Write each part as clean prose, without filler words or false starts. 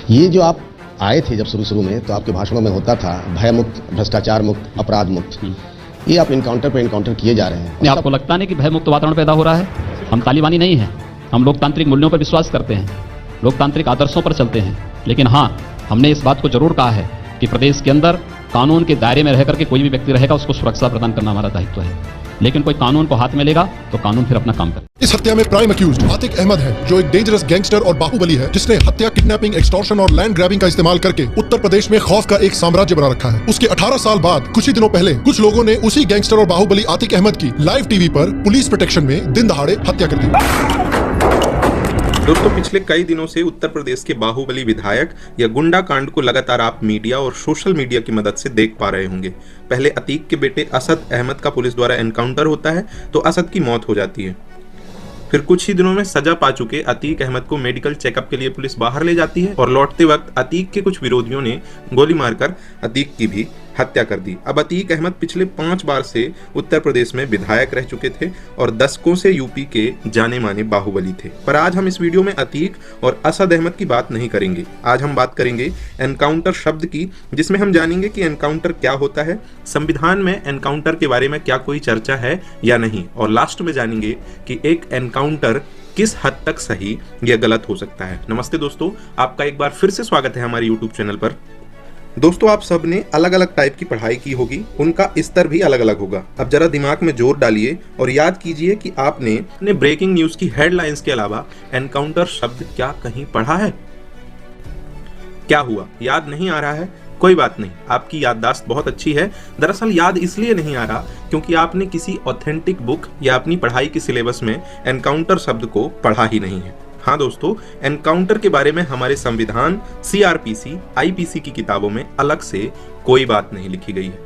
ये जो आप आए थे जब शुरू में, तो आपके भाषणों में होता था भय मुक्त, भ्रष्टाचार मुक्त, अपराध मुक्त। ये आप इनकाउंटर पे इनकाउंटर किए जा रहे हैं। नहीं, आपको लगता नहीं कि भय मुक्त वातावरण पैदा हो रहा है? हम तालिबानी नहीं हैं, हम लोकतांत्रिक मूल्यों पर विश्वास करते हैं, लोकतांत्रिक आदर्शों पर चलते हैं। लेकिन हाँ, हमने इस बात को जरूर कहा है कि प्रदेश के अंदर कानून के दायरे में रह करके कोई भी व्यक्ति रहेगा, उसको सुरक्षा प्रदान करना हमारा दायित्व है। लेकिन कोई कानून को हाथ में लेगा तो कानून फिर अपना काम करे। इस हत्या में प्राइम अक्यूज्ड आतिक अहमद है, जो एक डेंजरस गैंगस्टर और बाहुबली है, जिसने हत्या, किडनैपिंग, एक्सटॉर्शन और लैंड ग्रैबिंग का इस्तेमाल करके उत्तर प्रदेश में खौफ का एक साम्राज्य बना रखा है। उसके 18 साल बाद कुछ ही दिनों पहले कुछ लोगों ने उसी गैंगस्टर और बाहुबली आतिक अहमद की लाइव टीवी पर पुलिस प्रोटेक्शन में दिन दहाड़े हत्या कर दी। दोस्तों, पिछले कई दिनों से उत्तर प्रदेश के बाहुबली विधायक या गुंडा कांड को लगातार आप मीडिया और सोशल मीडिया की मदद से देख पा रहे होंगे। पहले अतीक के बेटे असद अहमद का पुलिस द्वारा एनकाउंटर होता है तो असद की मौत हो जाती है। फिर कुछ ही दिनों में सजा पा चुके अतीक अहमद को मेडिकल चेकअप के लिए पुलिस बाहर ले जाती है और लौटते वक्त अतीक के कुछ विरोधियों ने गोली मारकर अतीक की भी हत्या कर दी। अब अतीक अहमद पिछले 5 बार से उत्तर प्रदेश में विधायक रह चुके थे और दशकों से यूपी के जाने माने बाहुबली थे। पर आज हम इस वीडियो में अतीक और असद अहमद की बात नहीं करेंगे। आज हम बात करेंगे एनकाउंटर शब्द की, जिसमें हम जानेंगे कि एनकाउंटर क्या होता है, संविधान में एनकाउंटर के बारे में क्या कोई चर्चा है या नहीं, और लास्ट में जानेंगे कि एक एनकाउंटर किस हद तक सही या गलत हो सकता है। नमस्ते दोस्तों, आपका एक बार फिर से स्वागत है हमारे यूट्यूब चैनल पर। दोस्तों, आप सब ने अलग अलग टाइप की पढ़ाई की होगी, उनका स्तर भी अलग अलग होगा। अब जरा दिमाग में जोर डालिए और याद कीजिए कि आपने ब्रेकिंग न्यूज की हेडलाइंस के अलावा एनकाउंटर शब्द क्या कहीं पढ़ा है? क्या हुआ, याद नहीं आ रहा है? कोई बात नहीं, आपकी याददाश्त बहुत अच्छी है। दरअसल याद इसलिए नहीं आ रहा क्योंकि आपने किसी ऑथेंटिक बुक या अपनी पढ़ाई के सिलेबस में एनकाउंटर शब्द को पढ़ा ही नहीं है। हाँ दोस्तों, एनकाउंटर के बारे में हमारे संविधान, सीआरपीसी, आईपीसी की किताबों में अलग से कोई बात नहीं लिखी गई है।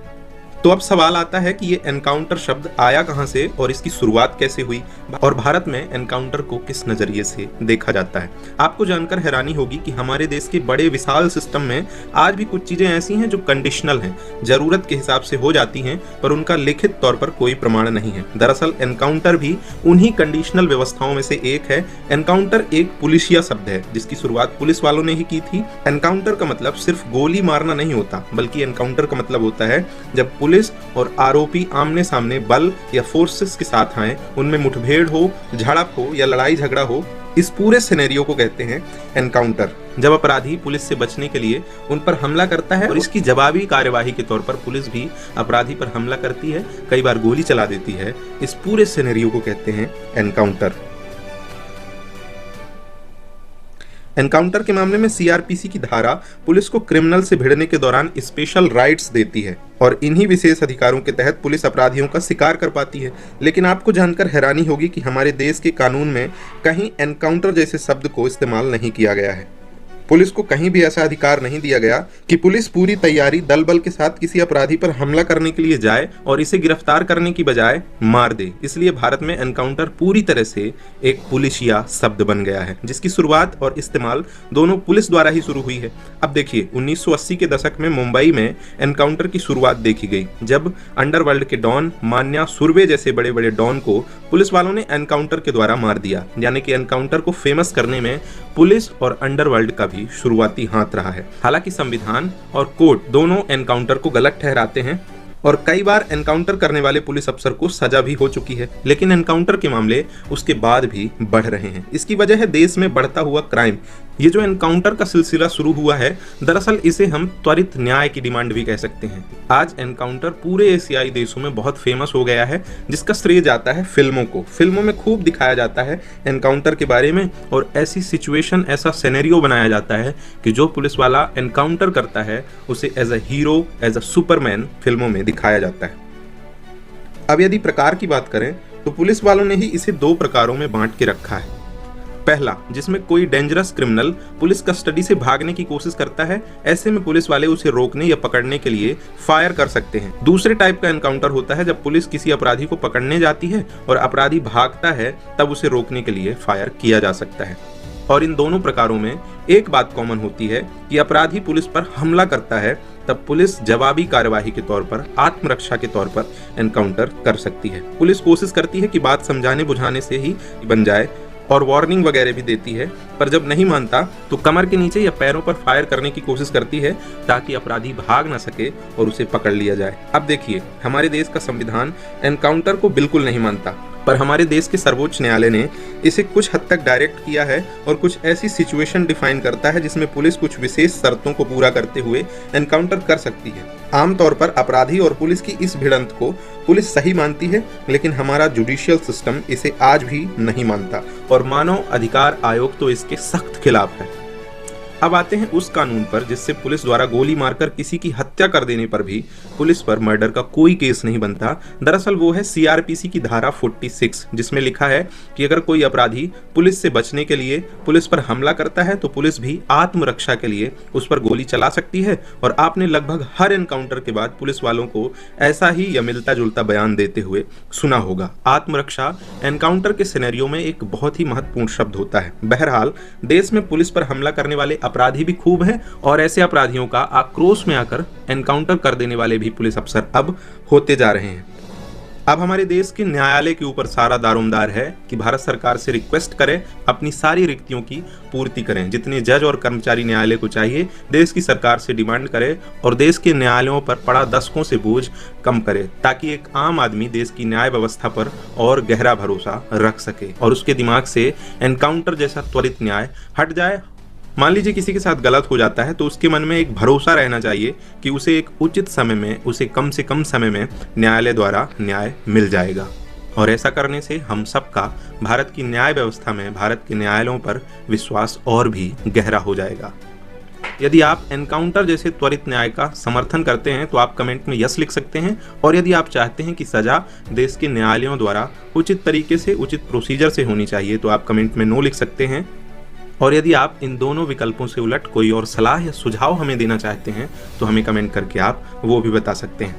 तो अब सवाल आता है कि ये एनकाउंटर शब्द आया कहां से और इसकी शुरुआत कैसे हुई, और भारत में एनकाउंटर को किस नजरिए से देखा जाता है। आपको जानकर हैरानी होगी कि हमारे देश के बड़े विशाल सिस्टम में आज भी कुछ चीजें ऐसी हैं जो कंडीशनल हैं, जरूरत के हिसाब से हो जाती हैं, पर उनका लिखित तौर पर कोई प्रमाण नहीं है। दरअसल एनकाउंटर भी उन्हीं कंडीशनल व्यवस्थाओं में से एक है। एनकाउंटर एक पुलिसिया शब्द है जिसकी शुरुआत पुलिस वालों ने ही की थी। एनकाउंटर का मतलब सिर्फ गोली मारना नहीं होता, बल्कि एनकाउंटर का मतलब होता है जब पुलिस और आरोपी आमने सामने बल या फोर्सेस के साथ आए, उनमें मुठभेड़ हो, झड़प हो या लड़ाई झगड़ा हो। इस पूरे सिनेरियो को कहते हैं एनकाउंटर। जब अपराधी पुलिस से बचने के लिए उन पर हमला करता है और इसकी जवाबी कार्यवाही के तौर पर पुलिस भी अपराधी पर हमला करती है, कई बार गोली चला देती है, इस पूरे सिनेरियो को कहते हैं एनकाउंटर। एनकाउंटर के मामले में सीआरपीसी की धारा पुलिस को क्रिमिनल से भिड़ने के दौरान स्पेशल राइट्स देती है और इन्हीं विशेष अधिकारों के तहत पुलिस अपराधियों का शिकार कर पाती है। लेकिन आपको जानकर हैरानी होगी कि हमारे देश के कानून में कहीं एनकाउंटर जैसे शब्द को इस्तेमाल नहीं किया गया है। पुलिस को कहीं भी ऐसा अधिकार नहीं दिया गया कि पुलिस पूरी तैयारी दल बल के साथ किसी अपराधी पर हमला करने के लिए जाए और इसे गिरफ्तार करने की बजाय मार दे। इसलिए भारत में एनकाउंटर पूरी तरह से एक पुलिसिया शब्द बन गया है, जिसकी शुरुआत और इस्तेमाल दोनों पुलिस द्वारा ही शुरू हुई है। अब देखिए, 1980 के दशक में मुंबई में एनकाउंटर की शुरुआत देखी गई, जब अंडरवर्ल्ड के डॉन मान्या सुरवे जैसे बड़े बड़े डॉन को पुलिस वालों ने एनकाउंटर के द्वारा मार दिया। यानी कि एनकाउंटर को फेमस करने में पुलिस और अंडरवर्ल्ड का भी शुरुआती हाथ रहा है। हालांकि संविधान और कोर्ट दोनों एनकाउंटर को गलत ठहराते हैं और कई बार एनकाउंटर करने वाले पुलिस अफसर को सजा भी हो चुकी है, लेकिन एनकाउंटर के मामले उसके बाद भी बढ़ रहे हैं। इसकी वजह है देश में बढ़ता हुआ क्राइम। ये जो एनकाउंटर का सिलसिला शुरू हुआ है, दरअसल इसे हम त्वरित न्याय की डिमांड भी कह सकते हैं। आज एनकाउंटर पूरे एशियाई देशों में बहुत फेमस हो गया है, जिसका श्रेय जाता है फिल्मों को। फिल्मों में खूब दिखाया जाता है एनकाउंटर के बारे में और ऐसी सिचुएशन, ऐसा सिनेरियो बनाया जाता है कि जो पुलिस वाला एनकाउंटर करता है उसे as a hero, as a superman फिल्मों में दिखाया जाता है। अब यदि प्रकार की बात करें तो पुलिस वालों ने ही इसे 2 प्रकारों में बांट के रखा है। पहला, जिसमें कोई डेंजरस क्रिमिनल पुलिस कस्टडी से भागने की कोशिश करता है, ऐसे में पुलिस वाले उसे रोकने या पकड़ने के लिए फायर कर सकते हैं। दूसरे टाइप का एनकाउंटर होता है जब पुलिस किसी अपराधी को पकड़ने जाती है और अपराधी भागता है, तब उसे रोकने के लिए फायर किया जा सकता है। और इन दोनों प्रकारों में एक बात कॉमन होती है कि अपराधी पुलिस पर हमला करता है, तब पुलिस जवाबी कार्यवाही के तौर पर, आत्मरक्षा के तौर पर एनकाउंटर कर सकती है। पुलिस कोशिश करती है कि बात समझाने बुझाने से ही बन जाए और वार्निंग वगैरह भी देती है, पर जब नहीं मानता तो कमर के नीचे या पैरों पर फायर करने की कोशिश करती है ताकि अपराधी भाग ना सके और उसे पकड़ लिया जाए। अब देखिए, हमारे देश का संविधान एनकाउंटर को बिल्कुल नहीं मानता, पर हमारे देश के सर्वोच्च न्यायालय ने इसे कुछ हद तक डायरेक्ट किया है और कुछ ऐसी सिचुएशन डिफाइन करता है जिसमें पुलिस कुछ विशेष शर्तों को पूरा करते हुए एनकाउंटर कर सकती है। आमतौर पर अपराधी और पुलिस की इस भिड़ंत को पुलिस सही मानती है, लेकिन हमारा जुडिशियल सिस्टम इसे आज भी नहीं मानता और मानव अधिकार आयोग तो इसके सख्त खिलाफ है। अब आते हैं उस कानून पर जिससे पुलिस द्वारा गोली मारकर किसी की हत्या कर देने पर भी पुलिस पर मर्डर का कोई केस नहीं बनता। दरअसल वो है सीआरपीसी की धारा 46, जिसमें लिखा है कि अगर कोई अपराधी पुलिस से बचने के लिए पुलिस पर हमला करता है तो पुलिस भी आत्मरक्षा के लिए उस पर गोली चला सकती है। और आपने लगभग हर एनकाउंटर के बाद पुलिस वालों को ऐसा ही या मिलता जुलता बयान देते हुए सुना होगा। आत्मरक्षा एनकाउंटर के सिनेरियो में एक बहुत ही महत्वपूर्ण शब्द होता है। बहरहाल, देश में पुलिस पर हमला करने वाले अपराधी भी खूब हैं और ऐसे अपराधियों का आक्रोश में आकर एनकाउंटर कर देने वाले भी पुलिस अफसर अब होते जा रहे हैं। अब हमारे देश के न्यायालय के ऊपर सारा दारोमदार है कि भारत सरकार से रिक्वेस्ट करें, अपनी सारी रिक्तियों की पूर्ति करें। जितने जज और कर्मचारी न्यायालय को चाहिए, देश की सरकार से डिमांड करें और देश के न्यायालयों पर पड़ा दशकों से बोझ कम करे, ताकि एक आम आदमी देश की न्याय व्यवस्था पर और गहरा भरोसा रख सके और उसके दिमाग से एनकाउंटर जैसा त्वरित न्याय हट जाए। मान लीजिए किसी के साथ गलत हो जाता है तो उसके मन में एक भरोसा रहना चाहिए कि उसे एक उचित समय में, उसे कम से कम समय में न्यायालय द्वारा न्याय मिल जाएगा। और ऐसा करने से हम सबका भारत की न्याय व्यवस्था में, भारत के न्यायालयों पर विश्वास और भी गहरा हो जाएगा। यदि आप एनकाउंटर जैसे त्वरित न्याय का समर्थन करते हैं तो आप कमेंट में यस लिख सकते हैं, और यदि आप चाहते हैं कि सजा देश के न्यायालयों द्वारा उचित तरीके से, उचित प्रोसीजर से होनी चाहिए तो आप कमेंट में नो लिख सकते हैं। और यदि आप इन दोनों विकल्पों से उलट कोई और सलाह या सुझाव हमें देना चाहते हैं तो हमें कमेंट करके आप वो भी बता सकते हैं।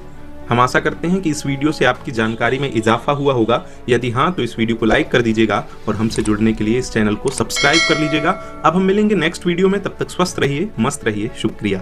हम आशा करते हैं कि इस वीडियो से आपकी जानकारी में इजाफा हुआ होगा। यदि हाँ, तो इस वीडियो को लाइक कर दीजिएगा और हमसे जुड़ने के लिए इस चैनल को सब्सक्राइब कर लीजिएगा। अब हम मिलेंगे नेक्स्ट वीडियो में, तब तक स्वस्थ रहिए, मस्त रहिए। शुक्रिया।